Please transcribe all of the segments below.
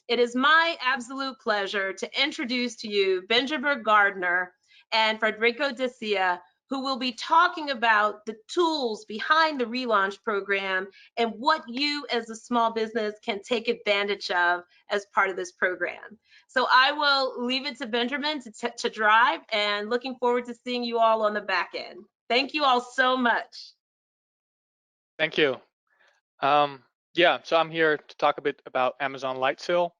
It is my absolute pleasure to introduce to you Benjamin Gardner and Federico Decia, who will be talking about the tools behind the relaunch program and what you as a small business can take advantage of as part of this program. So I will leave it to Benjamin to drive, and looking forward to seeing you all on the back end. Thank you all so much. Thank you. Yeah, so I'm here to talk a bit about Amazon Lightsail.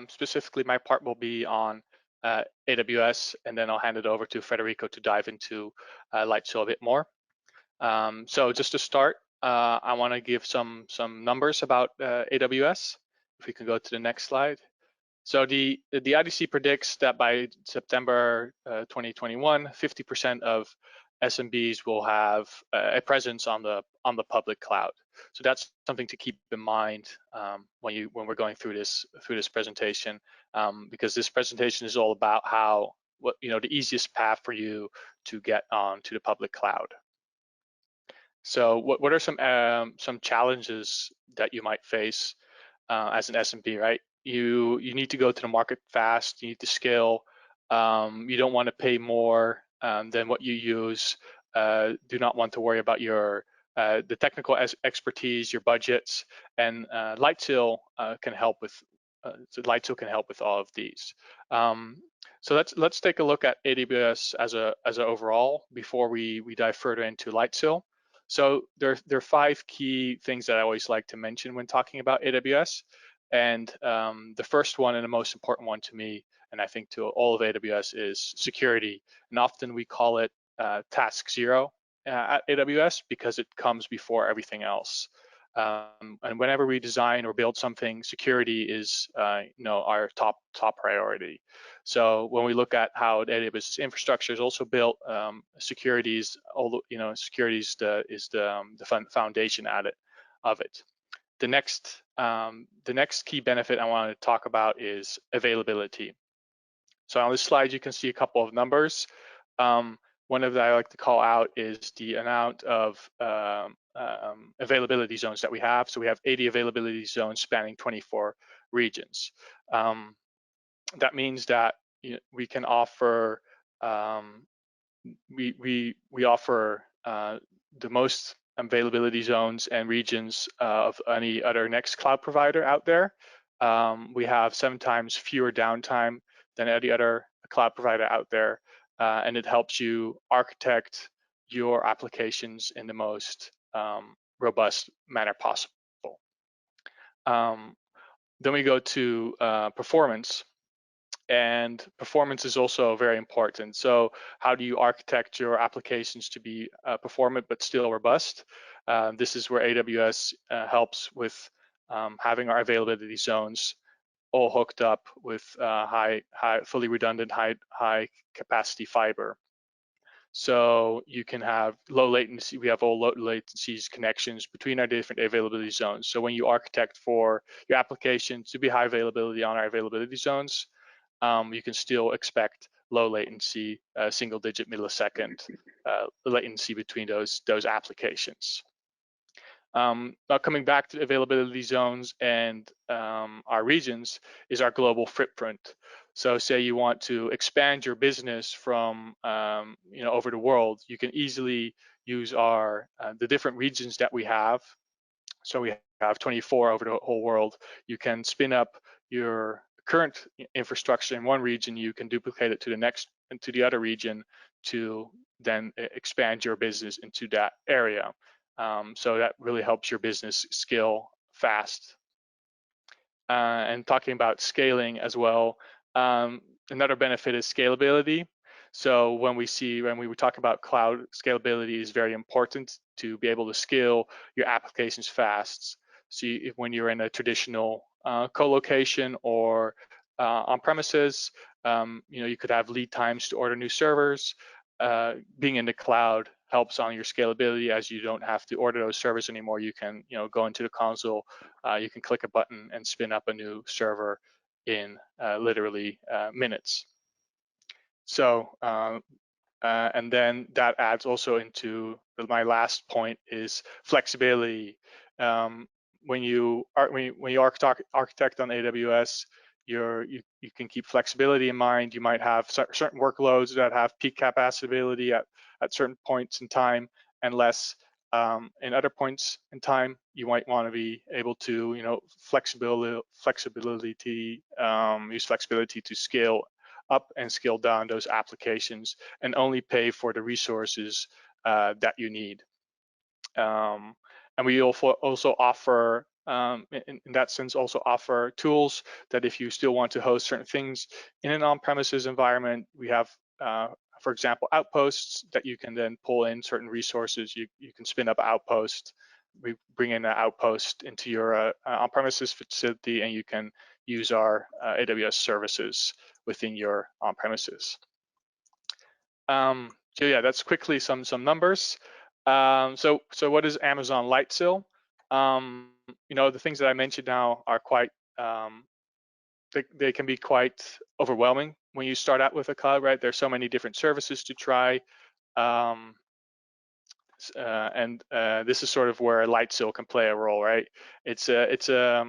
Specifically, my part will be on AWS, and then I'll hand it over to Federico to dive into Lightsail a bit more. So just to start, I want to give some numbers about AWS. If we can go to the next slide. So the IDC predicts that by September 2021, 50% of SMBs will have a presence on the public cloud. So that's something to keep in mind when we're going through this presentation, because this presentation is all about the easiest path for you to get onto the public cloud. So what are some challenges that you might face as an SMB, right? You need to go to the market fast. You need to scale. You don't want to pay more than what you use. Do not want to worry about the technical expertise, your budgets, and Lightsail can help with. Lightsail can help with all of these. So let's take a look at AWS as a overall before we dive further into Lightsail. So there are 5 key things that I always like to mention when talking about AWS. And the first one and the most important one to me, and I think to all of AWS, is security. And often we call it task 0 at AWS because it comes before everything else. And whenever we design or build something, security is our top priority. So when we look at how AWS infrastructure is also built, security is the foundation of it. The next key benefit I want to talk about is availability. So on this slide, you can see a couple of numbers. One of that I like to call out is the amount of availability zones that we have. So we have 80 availability zones spanning 24 regions. That means that we can offer we offer the most availability zones and regions of any other next cloud provider out there. We have 7 times fewer downtime than any other cloud provider out there, and it helps you architect your applications in the most robust manner possible. Then we go to performance. And performance is also very important. So how do you architect your applications to be performant but still robust? This is where AWS helps with having our availability zones all hooked up with fully redundant, high capacity fiber. So you can have low latency. We have all low latencies connections between our different availability zones. So when you architect for your application to be high availability on our availability zones, you can still expect low latency, single-digit millisecond latency between those applications. Now coming back to availability zones and our regions is our global footprint. So say you want to expand your business from over the world, you can easily use the different regions that we have. So we have 24 over the whole world. You can spin up your current infrastructure in one region, you can duplicate it to the next and to the other region to then expand your business into that area. So that really helps your business scale fast. And talking about scaling as well, another benefit is scalability. So when we talk about cloud, scalability is very important to be able to scale your applications fast. So when you're in a traditional co-location or on premises, you could have lead times to order new servers. Being in the cloud helps on your scalability, as you don't have to order those servers anymore. You can go into the console, you can click a button and spin up a new server in literally minutes. So and then that adds also into my last point is flexibility. when you architect on AWS, you can keep flexibility in mind. You might have certain workloads that have peak capacity at certain points in time, and less in other points in time. You might want to be able to, use flexibility to scale up and scale down those applications, and only pay for the resources that you need. And we also offer, in that sense, also offer tools that if you still want to host certain things in an on-premises environment, we have, for example, outposts that you can then pull in certain resources. You can spin up an outpost. We bring in an outpost into your on-premises facility, and you can use our AWS services within your on-premises. So yeah, that's quickly some numbers. So what is Amazon Lightsail? The things that I mentioned now are quite, they can be quite overwhelming when you start out with a cloud, right? There's so many different services to try. And this is sort of where Lightsail can play a role, right? It's a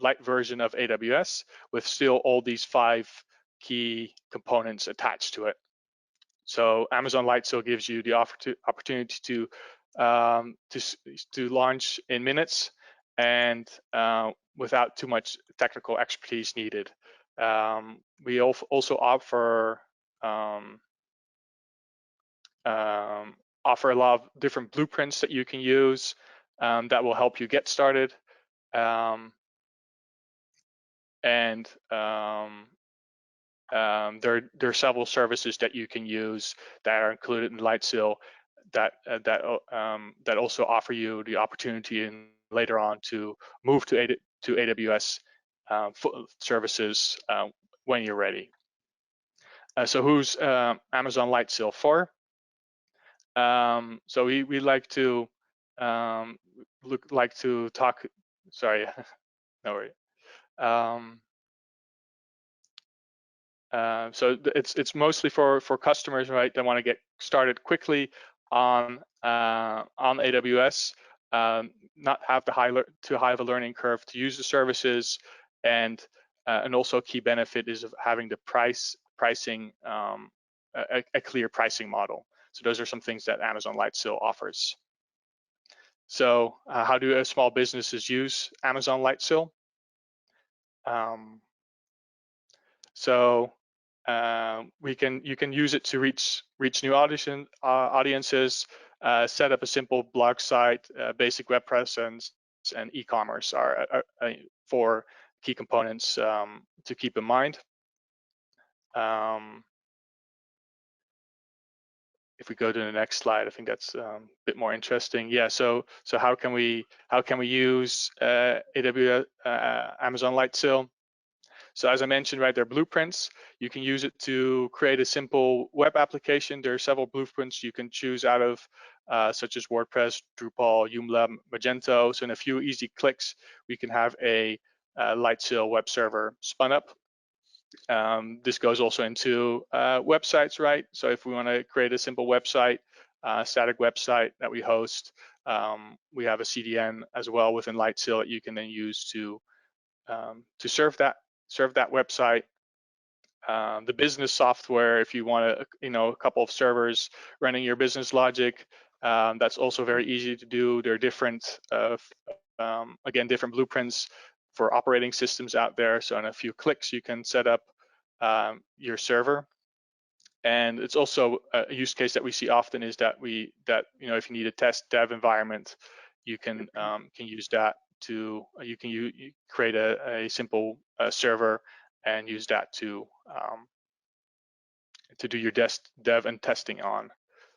light version of AWS with still all these 5 key components attached to it. So Amazon Lightsail gives you the opportunity to launch in minutes and without too much technical expertise needed. We also offer a lot of different blueprints that you can use that will help you get started. There are several services that you can use that are included in Lightsail that also offer you the opportunity and later on to move to AWS services when you're ready. So who's Amazon Lightsail for? So we like to talk. Sorry, no worry. So it's mostly for customers, right, that want to get started quickly on AWS, not have too high of a learning curve to use the services, and also a key benefit is of having the pricing a clear pricing model. So those are some things that Amazon Lightsail offers. So how do small businesses use Amazon Lightsail? So you can use it to reach new audiences, set up a simple blog site, basic web presence, and e-commerce are four key components to keep in mind. If we go to the next slide, I think that's a bit more interesting. Yeah, so how can we use AWS Amazon Lightsail? So as I mentioned, right, there are blueprints. You can use it to create a simple web application. There are several blueprints you can choose out of, such as WordPress, Drupal, Joomla, Magento. So in a few easy clicks, we can have a Lightsail web server spun up. This goes also into websites, right? So if we want to create a simple website, static website that we host, we have a CDN as well within Lightsail that you can then use to serve that website. The business software, if you want a couple of servers running your business logic, that's also very easy to do. There are different, again, different blueprints for operating systems out there. So in a few clicks, you can set up your server. And it's also a use case that we see often is that if you need a test dev environment, you can use that to you create a simple server and use that to do your dev and testing on.